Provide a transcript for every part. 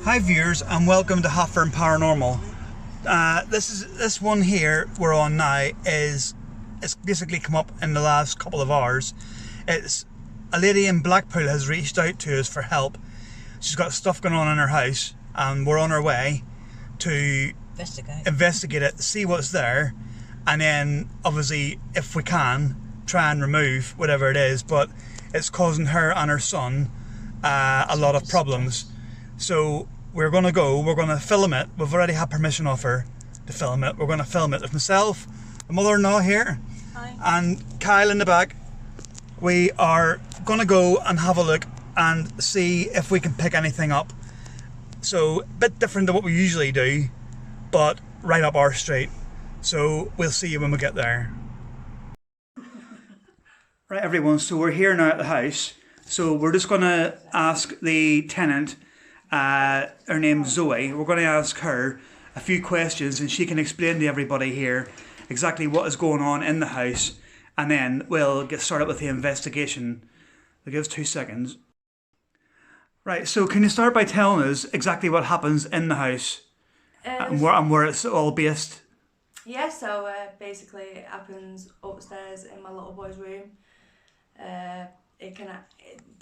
Hi viewers, and welcome to Hotfern Paranormal. This one here we're on now it's basically come up in the last couple of hours. It's a lady in Blackpool has reached out to us for help. She's got stuff going on in her house, and we're on our way to investigate it, see what's there, and then obviously, if we can, try and remove whatever it is. But it's causing her and her son a lot of problems. So we're going to film it. We've already had permission off her to film it. We're going to film it. There's myself, the mother-in-law here, hi, and Kyle in the back. We are going to go and have a look and see if we can pick anything up. So a bit different than what we usually do, but right up our street. So we'll see you when we get there. Right everyone, so we're here now at the house. So we're just going to ask the tenant, her name's Zoe, we're going to ask her a few questions and she can explain to everybody here exactly what is going on in the house, and then we'll get started with the investigation. I'll give us 2 seconds. Right, so can you start by telling us exactly what happens in the house and where it's all based? Yeah, so basically it happens upstairs in my little boy's room. The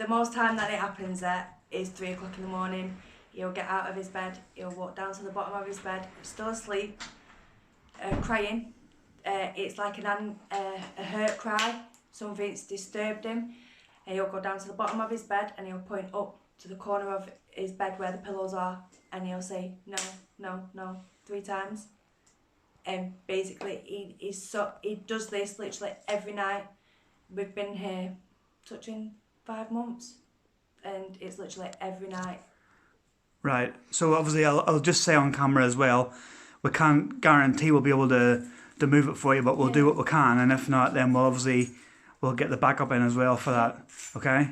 most time that it happens at is 3 o'clock in the morning. He'll get out of his bed, he'll walk down to the bottom of his bed, still asleep, crying. It's like a hurt cry, something's disturbed him. And he'll go down to the bottom of his bed and he'll point up to the corner of his bed where the pillows are, and he'll say no, no, no 3 times. And basically he does this literally every night. We've been here touching 5 months, and it's literally every night. Right, so obviously I'll just say on camera as well, we can't guarantee we'll be able to move it for you, but we'll do what we can, and if not, then we'll get the backup in as well for that, okay?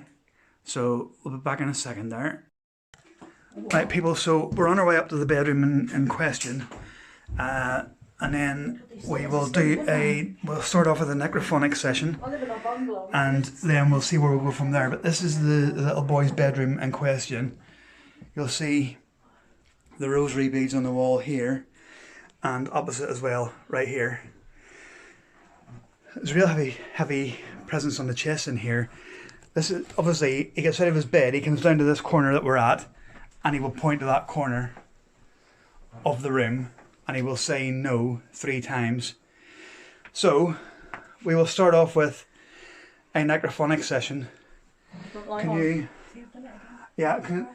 So we'll be back in a second there. Right people, so we're on our way up to the bedroom in question, and then we'll start off with a necrophonic session, and then we'll see where we'll go from there. But this is the little boy's bedroom in question. You'll see the rosary beads on the wall here, and opposite as well, right here. There's a real heavy presence on the chest in here. This is obviously, he gets out of his bed, he comes down to this corner that we're at, and he will point to that corner of the room, and he will say no 3 times. So we will start off with a necrophonic session. Can you? Yeah, turn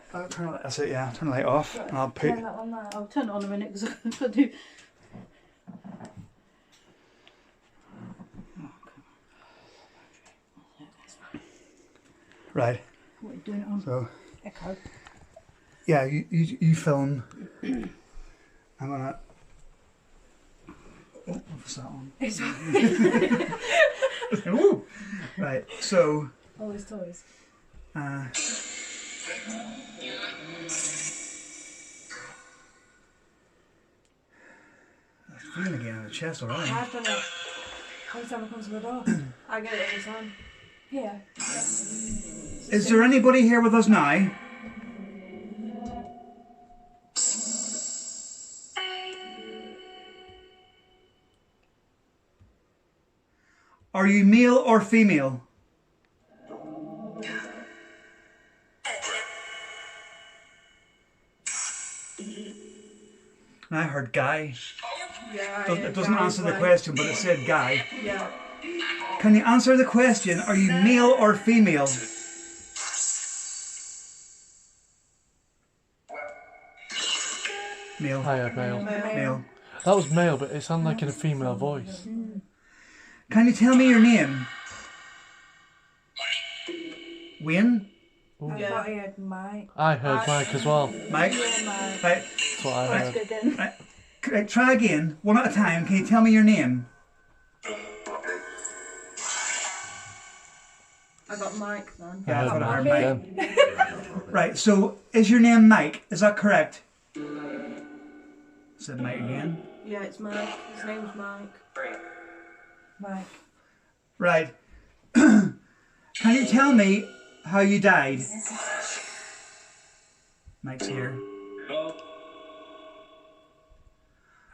the light off, and I'll put. I'll turn it on a minute because I got to do. Right. What are you doing it on? So. Echo. Yeah, you film. I'm gonna. Oh, what's that one? Ooh. Right. So. All his toys. Feeling again in the chest already. I've done it every time I come to the door. I get it every time. Yeah. Is there anybody here with us now? Are you male or female? I heard guy. Yeah, It doesn't answer the question, but it said guy. Yeah. Can you answer the question? Are you male or female? Male. I heard male. Male. That was male, but it sounded like in a female voice. Can you tell me your name? Wayne? Ooh. I thought he had Mike. I heard Mike as well. Mike? Yeah, Mike. Right. That's what I heard. Right. Try again, one at a time. Can you tell me your name? I got Mike then. Yeah, I thought I heard Mike Mike. again. Right, so is your name Mike? Is that correct? Said Mike again. Yeah, it's Mike. His name's Mike. Mike. Right. Can you tell me how you died? Mike's here.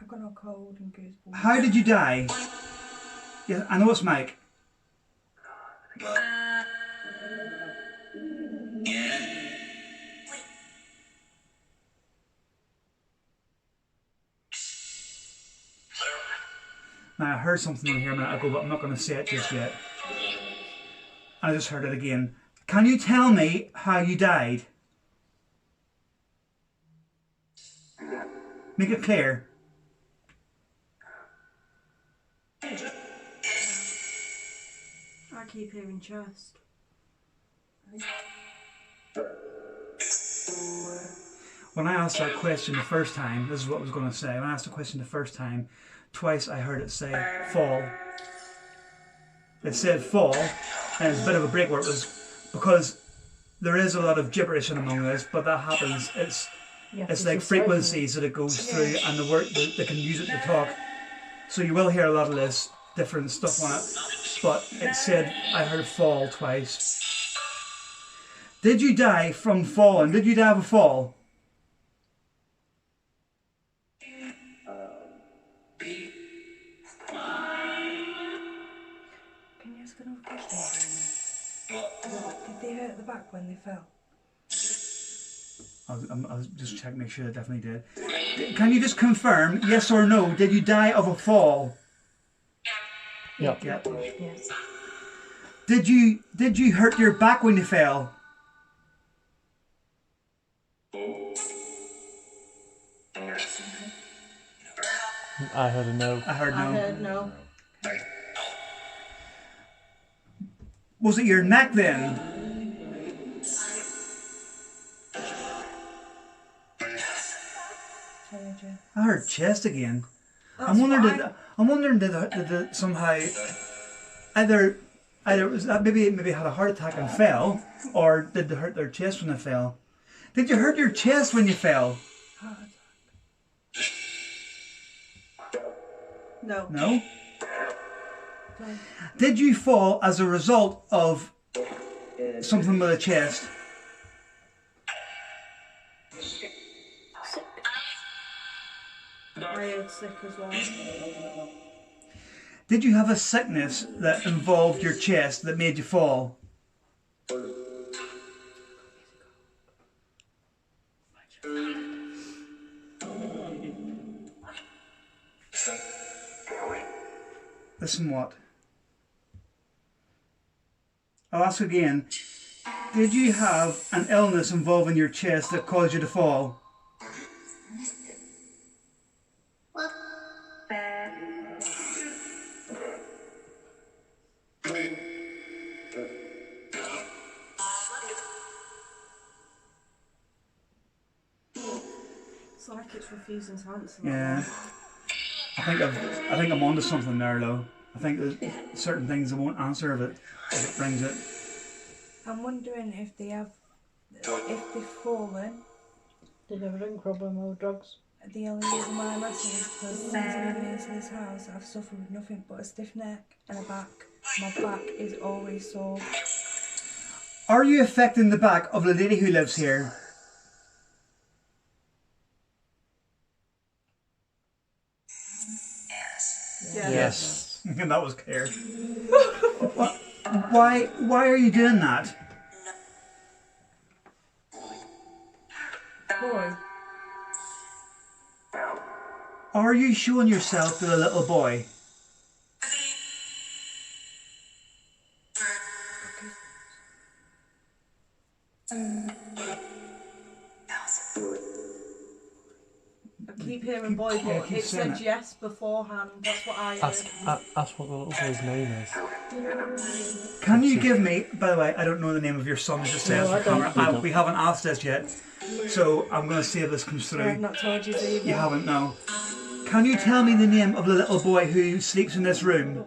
I've got no cold and goosebumps. How did you die? Yeah, I know it's Mike. Now I heard something in here a minute ago, but I'm not going to say it just yet. I just heard it again. Can you tell me how you died? Make it clear. I keep hearing chest. When I asked that question the first time, this is what I was going to say. When I asked the question the first time, twice I heard it say fall. It said fall, and it's a bit of a break where it was, because there is a lot of gibberish in among this, but that happens. It's like frequencies that it goes through, and the word they can use it to talk. So you will hear a lot of this different stuff on it. But it said I heard fall twice. Did you die from falling? Did you die of a fall? Can you ask another question? Did they hurt the back when they fell? I'll just check, make sure I definitely did. Can you just confirm, yes or no, did you die of a fall? Yeah. Yeah. Yes. Did you hurt your back when you fell? I heard a no. I heard no. I heard no. Was it your neck then? I heard chest again. I'm wondering did it somehow either it was that maybe had a heart attack and fell, or did they hurt their chest when they fell? Did you hurt your chest when you fell? No. No. Did you fall as a result of something with a chest? I heard sick as well. Did you have a sickness that involved your chest that made you fall? Listen what? I'll ask again. Did you have an illness involving your chest that caused you to fall? It's like it's refusing to answer. Yeah. I think I'm onto something there, though. I think there's certain things I won't answer if it brings it. I'm wondering if they've fallen. Did they have a drink problem or drugs? The only reason why I'm asking is because since moving into this house, I've suffered with nothing but a stiff neck and a back. My back is always sore. Are you affecting the back of the lady who lives here? Yeah. Yes. And that was clear. Why are you doing that? Boy. Are you showing yourself to the little boy? I keep hearing boy, but keep it saying said it. yes beforehand. That's what I heard. Ask what the little boy's name is. Can you give me, by the way, I don't know the name of your son, just says No, I for camera. don't. We haven't asked this yet, so I'm going to see if this comes I've through. not told you either. You haven't, no. Can you tell me the name of the little boy who sleeps in this room?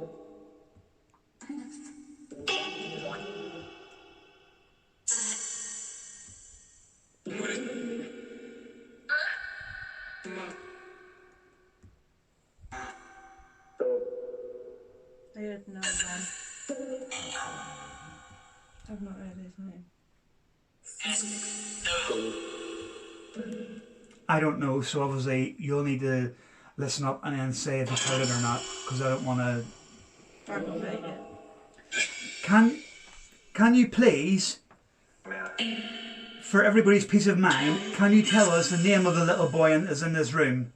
I heard no then. I've not heard his name. I don't know, so obviously you'll need to listen up and then say if you've heard it or not, because I don't want to. I can make it. Can you please, for everybody's peace of mind, can you tell us the name of the little boy that's in this room?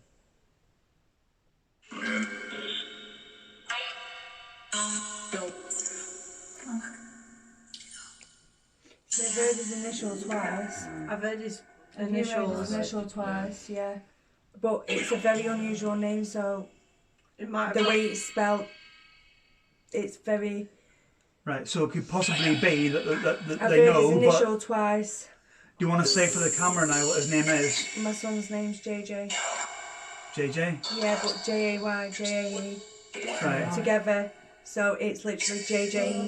I've heard his initial twice. I've heard his Have you heard initials. his initial twice? Yeah. But it's a very unusual name, so It might the have way it's spelled, it's very. Right, so it could possibly be that I've they heard know, his but initial twice. do you want to say for the camera now what his name is? My son's name's JJ. JJ? Yeah, but Jay, Jae Right. together. So it's literally JJ,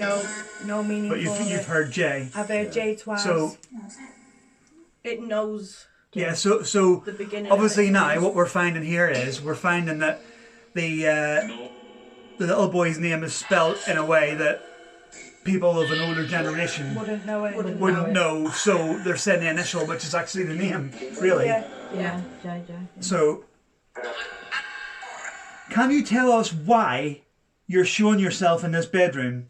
no meaning But for you've it. heard J. I've heard J twice. So, It knows yeah, so the beginning. obviously of it. now what we're finding here is we're finding that the little boy's name is spelled in a way that people of an older generation wouldn't know it. wouldn't know, so they're saying the initial, which is actually the name, really. Yeah. Yeah. JJ. So, can you tell us why you're showing yourself in this bedroom?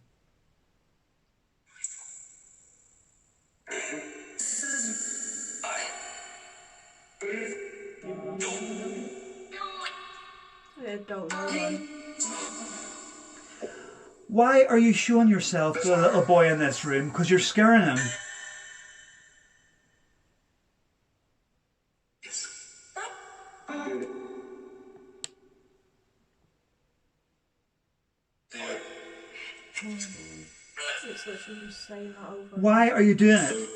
I don't know. Man. Why are you showing yourself to the little boy in this room? Because you're scaring him. It's literally just saying that over. Why are you doing it?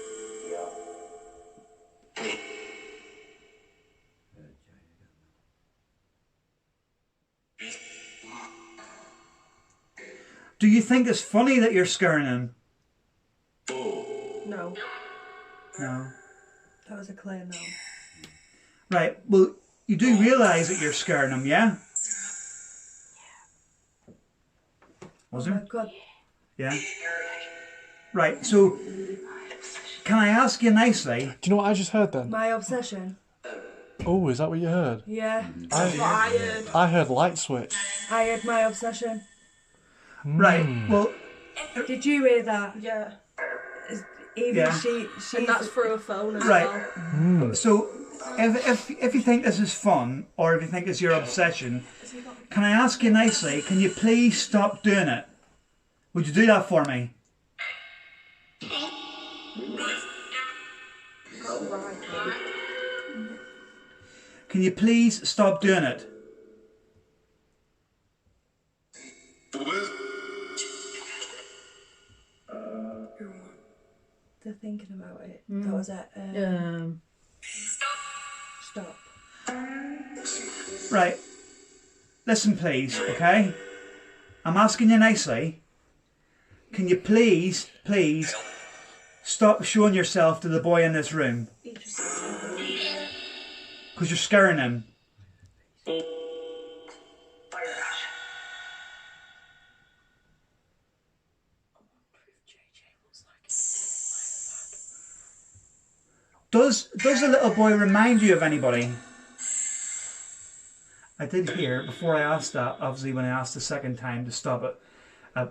Do you think it's funny that you're scaring him? No. No. That was a clear no. Right, well, you do realise that you're scaring him, yeah? Was Oh my it? God. Yeah. Right, so can I ask you nicely? Do you know what I just heard then? My obsession. Oh, is that what you heard? Yeah. That's what I heard. I heard light switch. I had my obsession. Right, well, Did you hear that? Yeah. Even Yeah. she's And that's through a phone as right. well. So if you think this is fun, or if you think it's your obsession, can I ask you nicely, can you please stop doing it? Would you do that for me? Oh, right. Can you please stop doing it? They're thinking about it. That was it. Stop. Right. Listen, please, okay? I'm asking you nicely. Can you please stop showing yourself to the boy in this room? Because you're scaring him. Does the little boy remind you of anybody? I did hear, before I asked that, obviously when I asked the second time to stop it,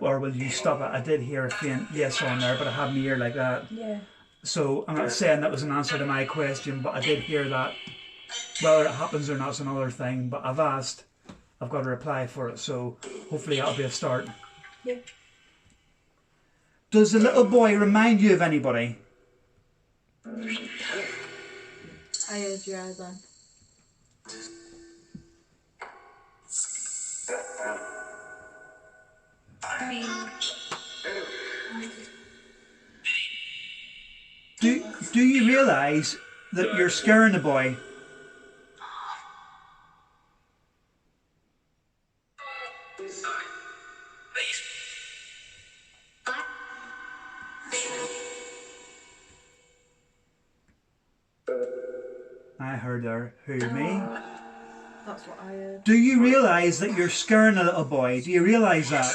or will you stop it, I did hear a faint yes on there, but I had my ear like that. Yeah. So I'm not saying that was an answer to my question, but I did hear that. Whether it happens or not is another thing, but I've asked, I've got a reply for it, so hopefully that'll be a start. Yeah. Does the little boy remind you of anybody? I heard you then. Do you realise that you're scaring the boy? I heard her. Who, me? That's what I heard. Do you realise that you're scaring a little boy? Do you realise that?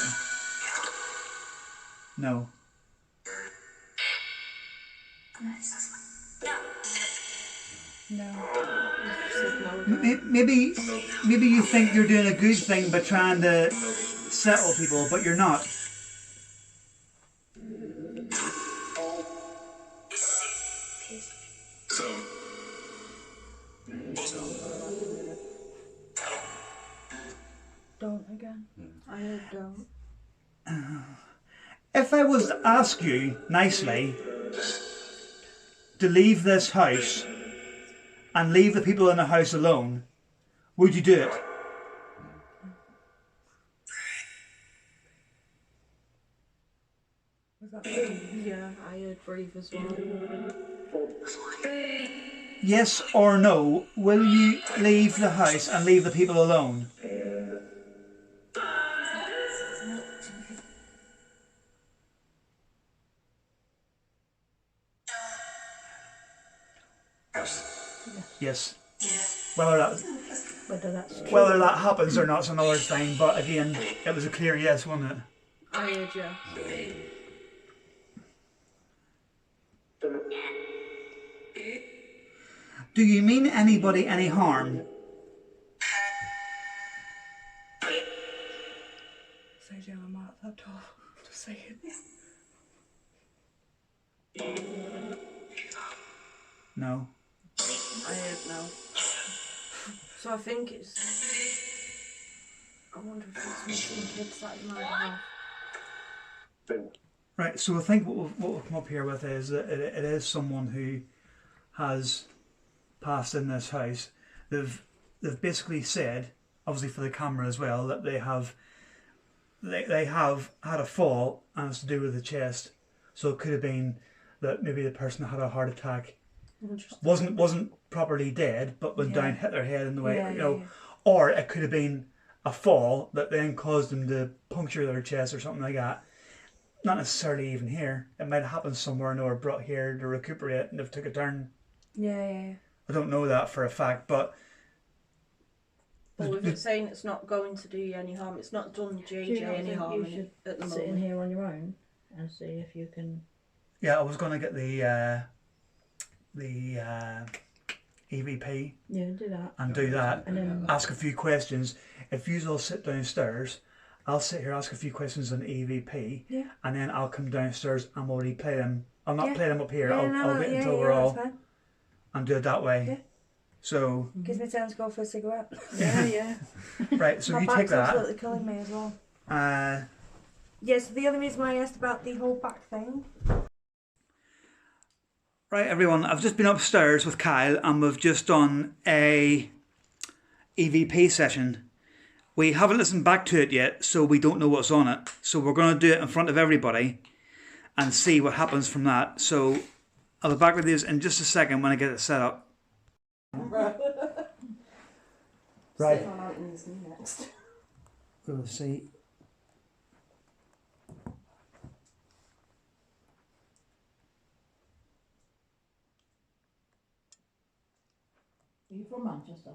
No. No. She said no again. Maybe you think you're doing a good thing by trying to settle people, but you're not. Don't again. I heard don't. If I was to ask you nicely to leave this house and leave the people in the house alone, would you do it? Was that breathe? Yeah, I heard breathe as well. Yes or no, will you leave the house and leave the people alone? Yes. Whether that's true. Whether that happens or not is another thing, but again, it was a clear yes, wasn't it? I heard yes. Do you mean anybody any harm? Say Jill, I'm out that door. Just say it. No. I heard no. So I think it's... I wonder if it's missing kids that you might have. Right, so I think what we'll come up here with is that it is someone who has passed in this house. They've basically said, obviously for the camera as well, that they have had a fall and it's to do with the chest. So it could have been that maybe the person had a heart attack, wasn't properly dead, but went down, hit their head in the way, you know, or it could have been a fall that then caused them to puncture their chest or something like that. Not necessarily even here. It might have happened somewhere and they were brought here to recuperate and they've took a turn. Yeah. I don't know that for a fact, but with it saying it's not going to do you any harm, it's not done JJ any harm at the moment. Sit in here on your own and see if you can. yeah, I was going to get the EVP Yeah, do that. and do that. And then Ask a few questions. If you all sit downstairs, I'll sit here, ask a few questions on EVP, and then I'll come downstairs and already play them. I'll not play them up here. I'll wait until we're all and do it that way. Yeah. So Gives me time to go for a cigarette. Yeah. right, so My you back's take that. absolutely killing me as well. Yeah, so the other reason why I asked about the whole back thing. Right, everyone, I've just been upstairs with Kyle and we've just done a EVP session. We haven't listened back to it yet, so we don't know what's on it. So we're going to do it in front of everybody and see what happens from that. So I'll be back with you in just a second when I get it set up. Right. Next. Go see. Are you from Manchester?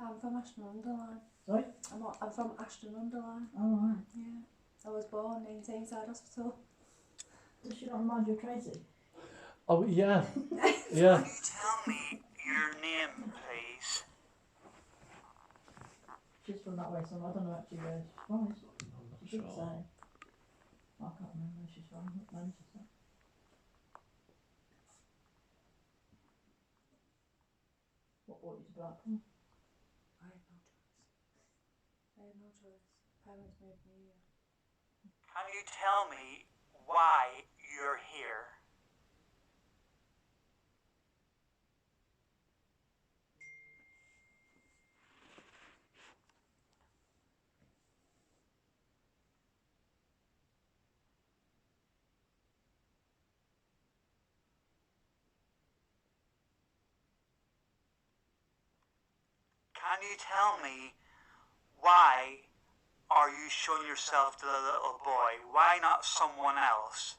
I'm from Ashton-under-Lyne. Sorry? I'm from Ashton-under-Lyne. Oh, right. Yeah. I was born in Tameside Hospital. Does she not remind you of Tracy? Oh, yeah. Yeah. Tell me your name, please. She's from that way, so I don't know actually where she's from. She should say. I can't remember where she's from. Manchester. What brought you to Blackpool? I had no choice. Parents made me here. Can you tell me why you're here? Can you tell me why are you showing yourself to the little boy? Why not someone else?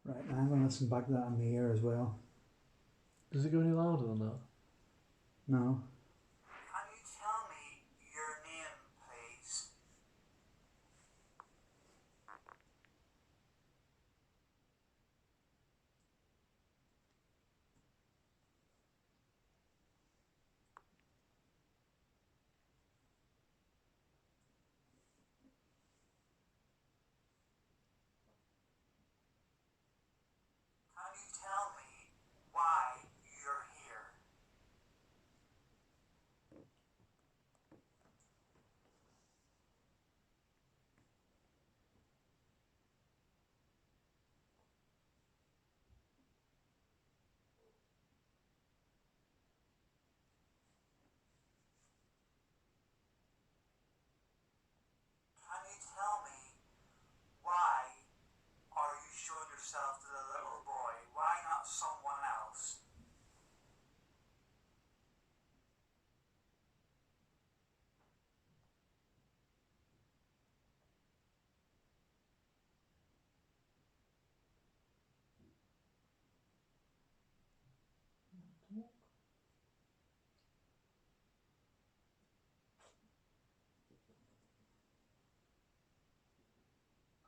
Right, now I'm going to listen back to that in the ear as well. Does it go any louder than that? No. Can you tell me your name, please? Can you tell me why you're here? Can you tell me why are you showing yourself to the little boy? Why not someone else?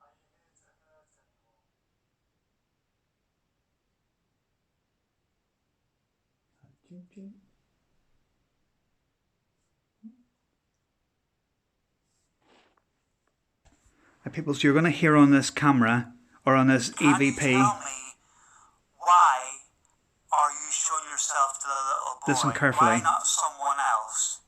Are you here to hurt anyone? People, so you're going to hear on this camera or on this Can you EVP. tell me why are you showing yourself to the little boy? Listen carefully. Why not someone else?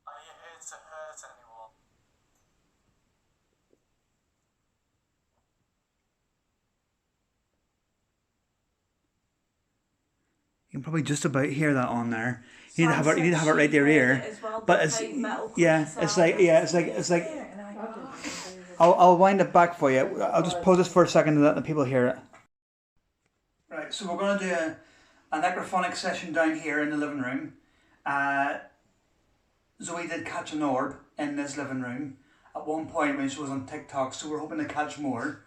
Are you here to hurt anyone? You can probably just about hear that on there. You need to Sam have it. You need to said have it right she to your heard ear. it as well, But the it's fake metal yeah. clicking It's sound. like yeah. It's like. And I didn't. I'll wind it back for you. I'll just pause this for a second to let the people hear it. Right. So we're going to do a necrophonic session down here in the living room. Zoe did catch an orb in this living room at one point when she was on TikTok, so we're hoping to catch more.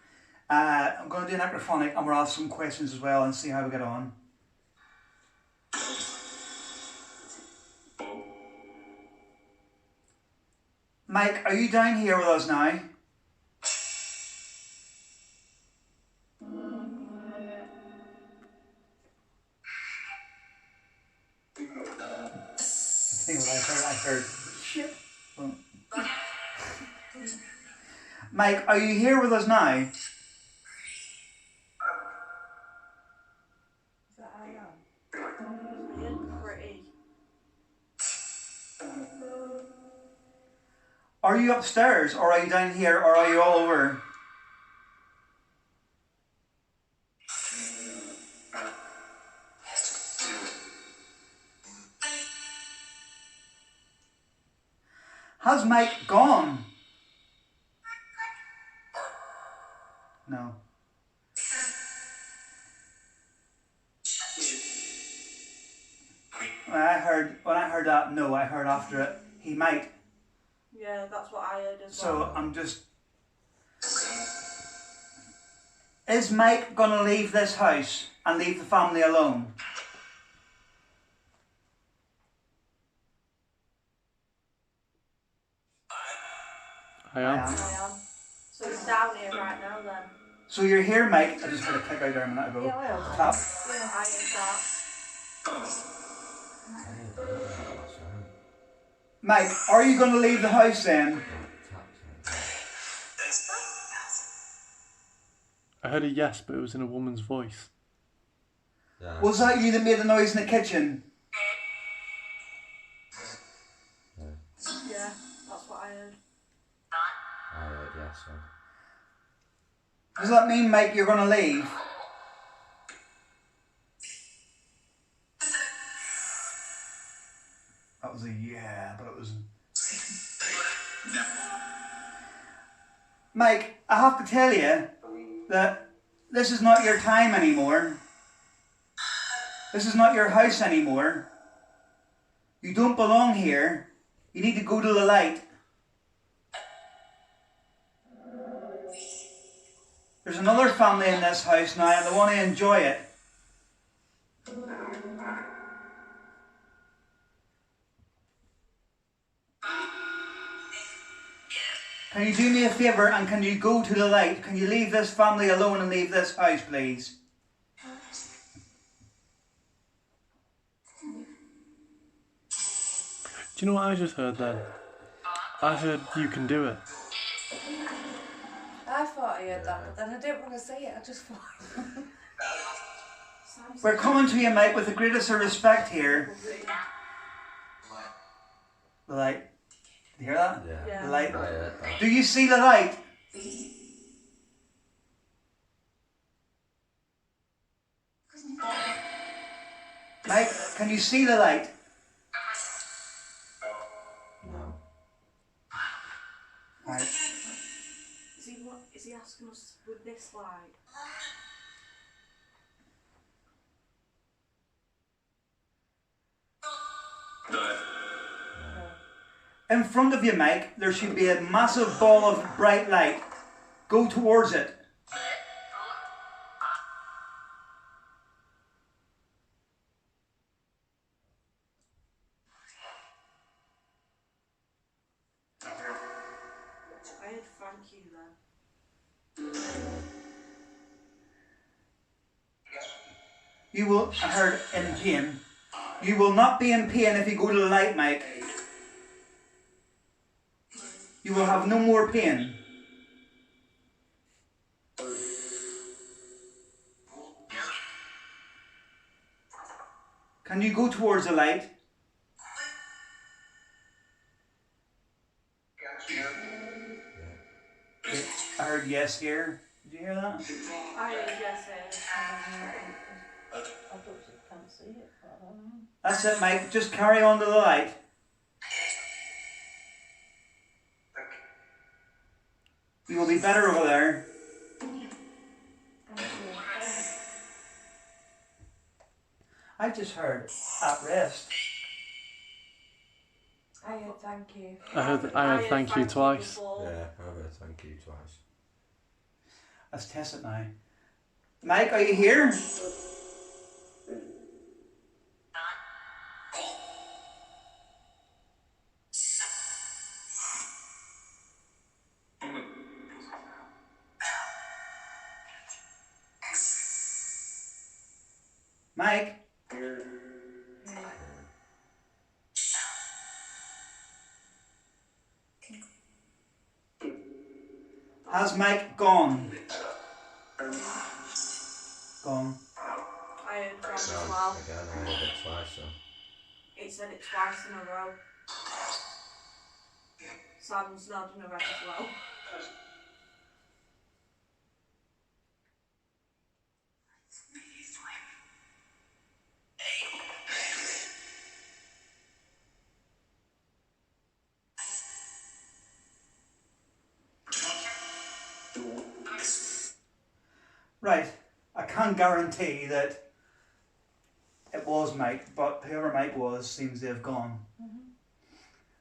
I'm going to do a necrophonic and we'll ask some questions as well and see how we get on. Mike, are you down here with us now? I think what I heard. Shit. Well. Mike, are you here with us now? Is that I am? You're pretty. Are you upstairs or are you down here or are you all over? Has Mike gone? No. When I heard that, no, I heard after it, he might. Yeah, that's what I heard as So well. I'm just... Is Mike gonna leave this house and leave the family alone? I am. I am. So it's down here right now then. So you're here, Mike. I just heard a click out there a minute ago. Yeah, I heard Tap. Yeah, I heard that. Mike, are you gonna leave the house then? I heard a yes, but it was in a woman's voice. Yeah. Was that you that made the noise in the kitchen? Yeah, that's what I heard. I heard yes. So. Does that mean, Mike, you're gonna leave? That was a yes. Mike, I have to tell you that this is not your time anymore. This is not your house anymore. You don't belong here. You need to go to the light. There's another family in this house now and they want to enjoy it. Can you do me a favour and can you go to the light? Can you leave this family alone and leave this house, please? Do you know what I just heard then? I heard you can do it. I thought I heard that, but then I didn't want to say it. I just thought. We're coming to you, Mike, with the greatest of respect here. The light. Did you hear that? Yeah. The light. I heard that. Do you see the light? Mike, can you see the light? No. Right. Is he asking us with this light? In front of you, Mike, there should be a massive ball of bright light. Go towards it. I heard thank you then. You will, I heard in pain. You will not be in pain if you go to the light, Mike. You will have no more pain. Can you go towards the light? I heard yes here. Did you hear that? I heard yes I don't can't see it, but I don't know. That's it, Mike. Just carry on to the light. You will be better over there. I just heard at rest. I heard thank you. I heard thank you twice. Yeah, I heard thank you twice. Let's test it now. Mike, are you here? Mike? Has Mike gone? Gone. I heard gone as No, well. again, I heard it twice, so. It said it twice in a row. Sam's nodding her head as well. Right. I can't guarantee that it was Mike, but whoever Mike was seems to have gone.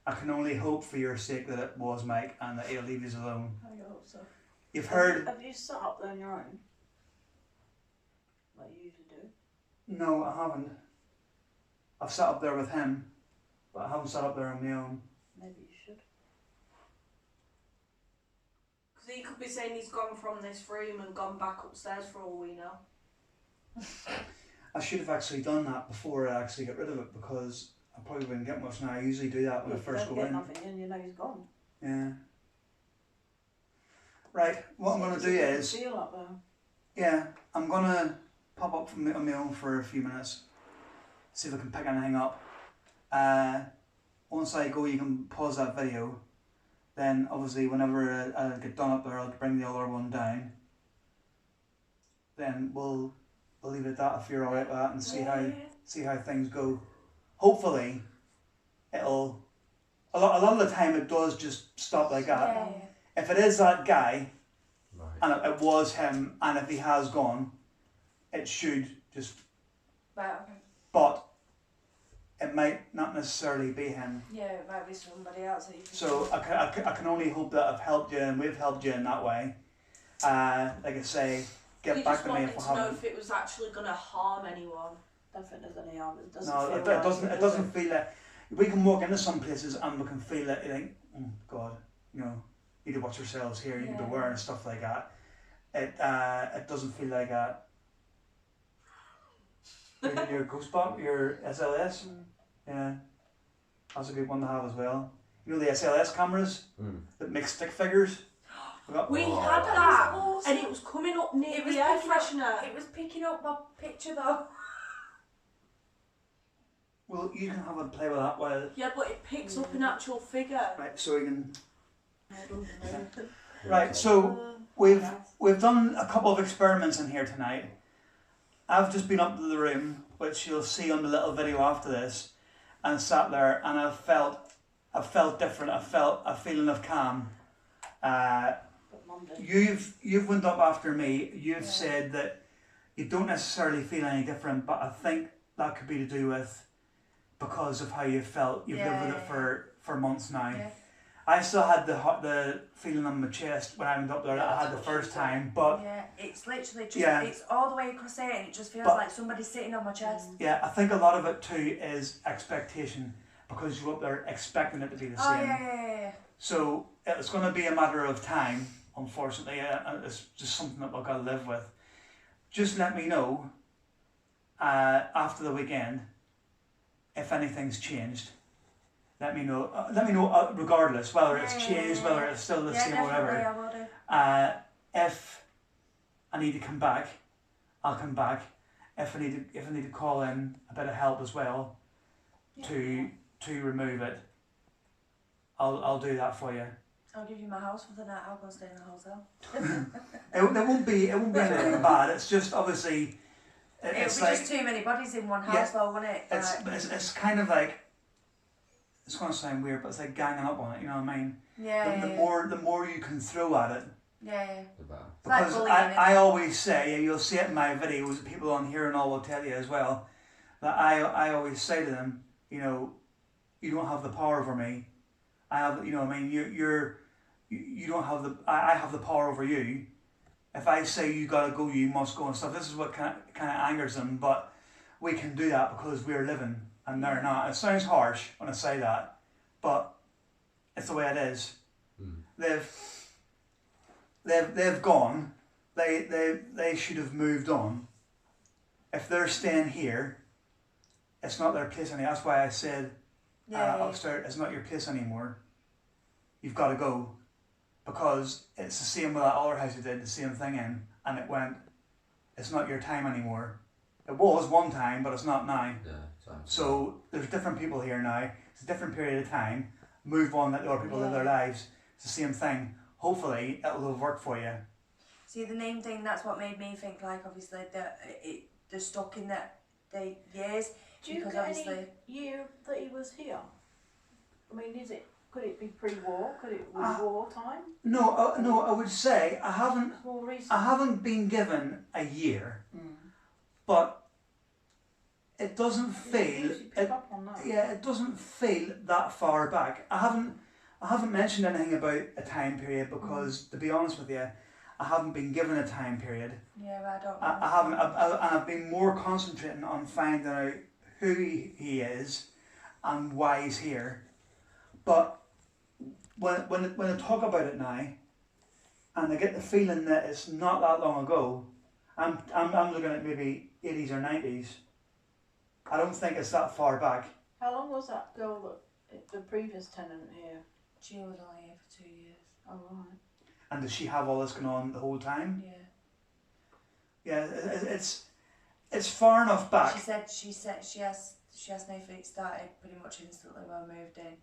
I can only hope for your sake that it was Mike and that he'll leave you alone. I hope so. You've heard... Have you sat up there on your own? Like you usually do? No, I haven't. I've sat up there with him, but I haven't sat up there on my own. Maybe you should. Because he could be saying he's gone from this room and gone back upstairs for all we know. I should have actually done that before I actually get rid of it because I probably wouldn't get much now. I usually do that when I first go get in. nothing in, you know he's gone. Yeah. Right, what I'm going to do is... Feel up there. Yeah, I'm going to pop up from on my own for a few minutes. See if I can pick anything up. Once I go, you can pause that video. Then, obviously, whenever I get done up there, I'll bring the other one down. Then we'll leave it at that if you're alright with that and see how things go. Hopefully, it'll a lot of the time it does just stop like that. Yeah. If it is that guy, Right. and it was him, and if he has gone, it should just. Right, okay. But it might not necessarily be him. Yeah, it might be somebody else that you can... So I can only hope that I've helped you and we've helped you in that way. Like I say, get We back just to me wanted if we to know haven't. if it was actually going to harm anyone. I don't think there's any harm. It doesn't No, feel it like doesn't. It does doesn't feel like we can walk into some places and we can feel that you think, oh God, you know, you need to watch yourselves here. You need to beware and stuff like that. It doesn't feel like that. Your ghost box, your SLS, yeah, that's a good one to have as well. You know the SLS cameras that make stick figures. We Oh. had that, and it was coming up near It was the air picking up- freshener. It was picking up my picture though. Well, you can have a play with that while. Yeah, but it picks up an actual figure. Right, so you can. I don't know. Right, so we've done a couple of experiments in here tonight. I've just been up to the room, which you'll see on the little video after this, and sat there, and I felt different. I felt a feeling of calm. But Monday. You've went up after me. You've said that you don't necessarily feel any different, but I think that could be to do with because of how you felt. You've lived with it for months now. Yeah. I still had the feeling on my chest when I went up there that I had the first time, but Yeah, it's literally just, Yeah. it's all the way across there and it just feels But- like somebody's sitting on my chest. yeah, I think a lot of it too is expectation because you're up there expecting it to be the Oh, same. yeah. So it's going to be a matter of time, unfortunately. It's just something that we've got to live with. Just let me know after the weekend if anything's changed. Let me know. Regardless whether it's changed, whether it's still the Yeah, same, or definitely, whatever. I will do. If I need to come back, I'll come back. If I need to call in a bit of help as well to remove it, I'll do that for you. I'll give you my house for the night. I'll go stay in the hotel. It won't be anything bad. It's just obviously It would it's be like just too many bodies in one house, Yeah, though, wouldn't it? it's kind of like it's going to sound weird, but it's like ganging up on it. You know what I mean? The more you can throw at it. Yeah. The better. Like Because bullying, I always say, you'll see it in my videos, people on here and all will tell you as well, that I always say to them, you know, you don't have the power over me. I have, you know what I mean, you don't have the, I have the power over you. If I say you gotta go, you must go and stuff, this is what kind of angers them, but we can do that because we're living and they're not. It sounds harsh when I say that, but it's the way it is. They've gone. They should have moved on. If they're staying here, it's not their place anymore. That's why I said upstairs, it's not your place anymore. You've got to go, because it's the same with that other house you did the same thing in, and it went. It's not your time anymore. It was one time, but it's not now. Yeah, exactly. So there's different people here now. It's a different period of time. Move on, let the other people live their lives. It's the same thing. Hopefully it'll have worked for you. See, the name thing, that's what made me think, like, obviously, that they're stuck in that the years. Do you Because get obviously- any year that he was here? I mean, could it be pre-war? Could it be war time? No, no. I would say I haven't. It's more recent. I haven't been given a year, but it doesn't feel. You pick up on that. Yeah, it doesn't feel that far back. I haven't mentioned anything about a time period because, to be honest with you, I haven't been given a time period. Yeah, I don't know. I haven't. I've been more concentrating on finding out who he is and why he's here. But when I talk about it now, and I get the feeling that it's not that long ago, I'm looking at maybe 80s or 90s. I don't think it's that far back. How long was that girl the previous tenant here? She was only here for 2 years. Oh, right. And does she have all this going on the whole time? Yeah. Yeah, it's far enough back. She said she asked me if it started pretty much instantly when I moved in.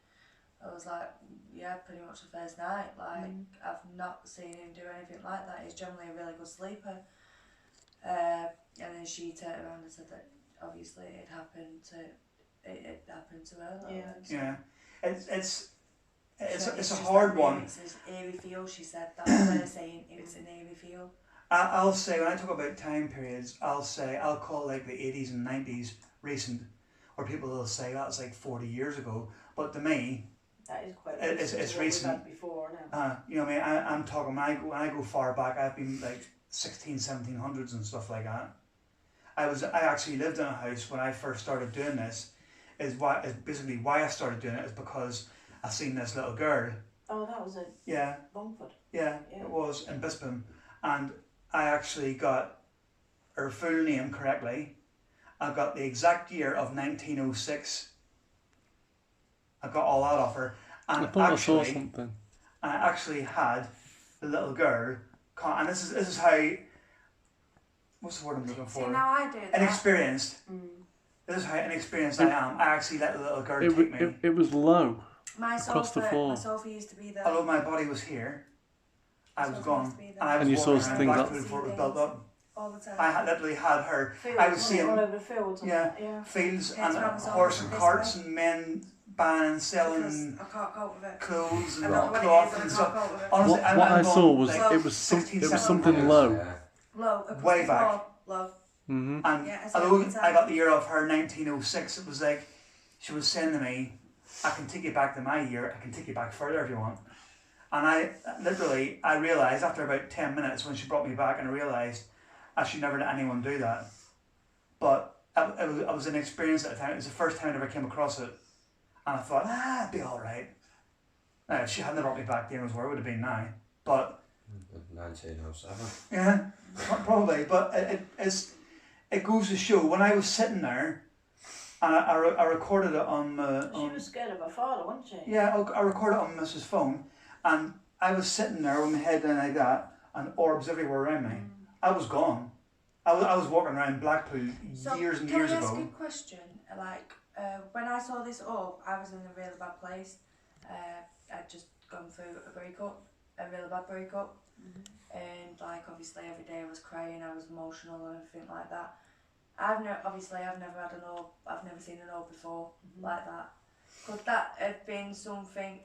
I was like, yeah, pretty much the first night. Like, I've not seen him do anything like that. He's generally a really good sleeper. And then she turned around and said that obviously it happened to her. Yeah. So. Yeah, it's it's So a just hard that one. name, it's an eerie feel, she said. That's her saying it was an eerie feel. I'll say, when I talk about time periods, I'll call like the 80s and 90s recent, or people will say that's like 40 years ago. But to me, That is quite It's recent to what recent. we've had before now. you know what I mean, I'm talking, when I go far back, I've been like 1700s and stuff like that. I actually lived in a house when I first started doing this. Is basically why I started doing it is because I seen this little girl. Oh, that was it. Yeah, Longford. yeah, Yeah. it was in Bisping, and I actually got her full name correctly. I got the exact year of 1906. I got all that off her, I and thought I saw actually, something. I actually had the little girl, and this is how. What's the word I'm looking See, for? now I do that. Inexperienced. Mm. This is how inexperienced I am. I actually let the little girl It, take w- me. it was low. My across the sofa, floor. my sofa used to be there. Although my body was here, I was Sofa gone, used to be there. and I was And you saw walking around things up- Blackpool before it was built up. All the time. I literally had her. Fields, I was wasn't it? seeing All over the fields. And yeah. that, yeah. fields Yeah, it's and around the horse zone and this carts way. and men buying and Because selling I can't cope with it. clothes and I don't know what cloth it and is, stuff. I can't cope with it. Honestly, What I going, saw was like, it was 16, something 17 low. Yeah. Low, across Way the back. floor, low. Mm-hmm. And Yeah, it's all although the time. I got the year of her 1906, it was like she was saying to me, "I can take you back to my year. I can take you back further if you want." And I realised after about 10 minutes when she brought me back, and I realised I should never let anyone do that. But I was an experience at the time. It was the first time I ever came across it, and I thought, it'd be all right. Now, if she hadn't brought me back then, where it would have been now. But 1907. yeah, probably. But it goes to show when I was sitting there, and I recorded it on. She was scared of her father, wasn't she? Yeah, I recorded it on Mrs. phone, and I was sitting there with my head down like that, and orbs everywhere around me. I was gone. I was walking around Blackpool So, years and can years I ask ago. you a question? Like, when I saw this up, I was in a really bad place. I'd just gone through a really bad breakup. And like, obviously every day I was crying, I was emotional and everything like that. I've never had an orb, I've never seen an orb before like that. Could that have been something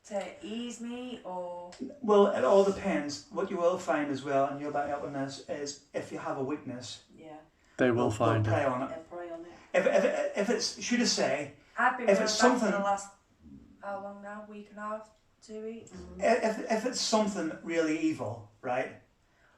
to ease me, or? Well, it all depends. What you will find as well, and you'll back up on this, is if you have a weakness, Yeah. They will they'll find prey it. on it. Yeah, pray on it. If it's, should I say, I've been If really it's bad for something- the last, how long now? Week and a half? 2 weeks? if it's something really evil, right,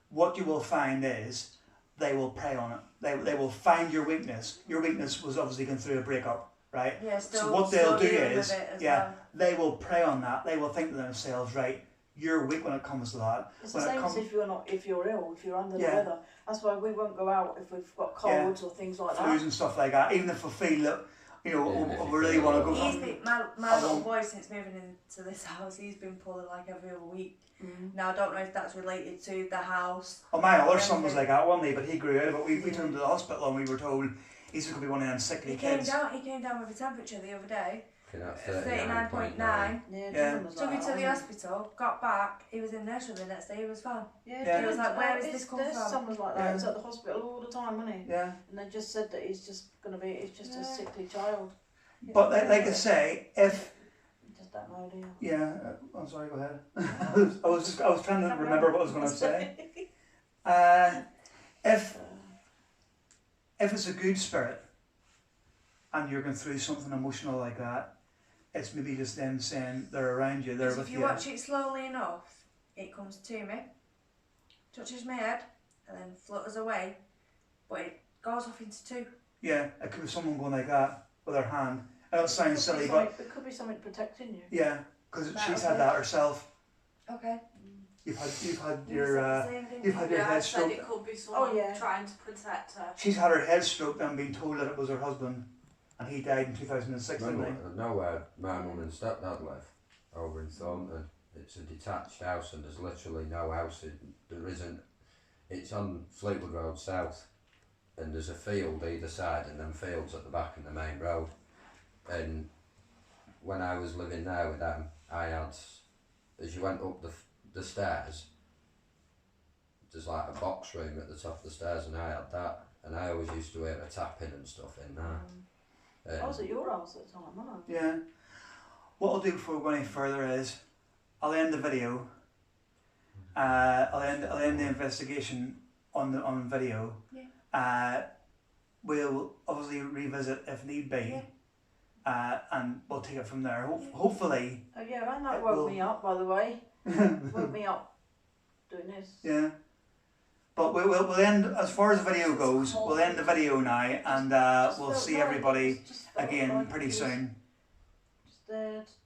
what you will find is they will prey on it. They will find your weakness. Your weakness was obviously going through a breakup, right? Yeah, still, So what they'll do dealing with is, it as yeah, well. they will prey on that. They will think to themselves, right, you're weak when it comes to that. It's the When it same as comes if you're ill, if you're under Yeah. the weather. That's why we won't go out if we've got colds or things like flus that. and stuff like that, even if we feel that, you know, Even if you we really feel want to ill. go. He's been, my I little won't- boy, since moving into this house, he's been pulling like every other week. Mm. Now I don't know if that's related to the house. Oh, my other son was like that one day, but he grew out of it. We took him to the hospital and we were told he's going to be one of them sickly He came kids. down with a temperature the other day, Looking at 39.9. 39.9. Yeah, Yeah. Dylan was Took like him to that, the wasn't hospital, got back, he was in nursery the next day, he was fine. he? Yeah. Yeah, He was like, "Where is it's- this come there's from?" someone like that. Yeah. He was at the hospital all the time, wasn't he? Yeah. And they just said that he's just going to be, he's just a Yeah. sickly child. But like I say, if You just don't know, do you? yeah, I'm sorry. Go ahead. I was trying to remember what I was going to say. If it's a good spirit, and you're going through something emotional like that, it's maybe just them saying they're around you, they're Because with if you watch it slowly enough, it comes to me, touches my head, and then flutters away, but it goes off into two. Yeah, it could be someone going like that with their hand. I know it sounds silly, but It could be something protecting you. yeah, because Right, she's had okay. that herself. Okay. You've had You your said the same thing. you've had your Yeah, I head said stroked. it could be someone yeah. trying to protect her. She's had her head stroked and been told that it was her husband, and he died in 2006, didn't he? I know where my mum and stepdad live, over in Thornton. It's a detached house and there's literally no house. There isn't. It's on Fleetwood Road South, and there's a field either side, and then fields at the back of the main road. And when I was living there with them, I had, as you went up the stairs, there's like a box room at the top of the stairs, and I had that, and I always used to hear a tapping and stuff in there. I was at your house at the time, wasn't I? Yeah. what I'll do before we go any further is I'll end the video. I'll end the investigation on video. Yeah. We'll obviously revisit if need be. Yeah. And we'll take it from there. Hopefully. Oh yeah, and that It woke will- me up, by the way. Woke me up doing this. Yeah. But we'll end, as far as the video goes, we'll end the video now, and we'll see everybody again pretty soon. Just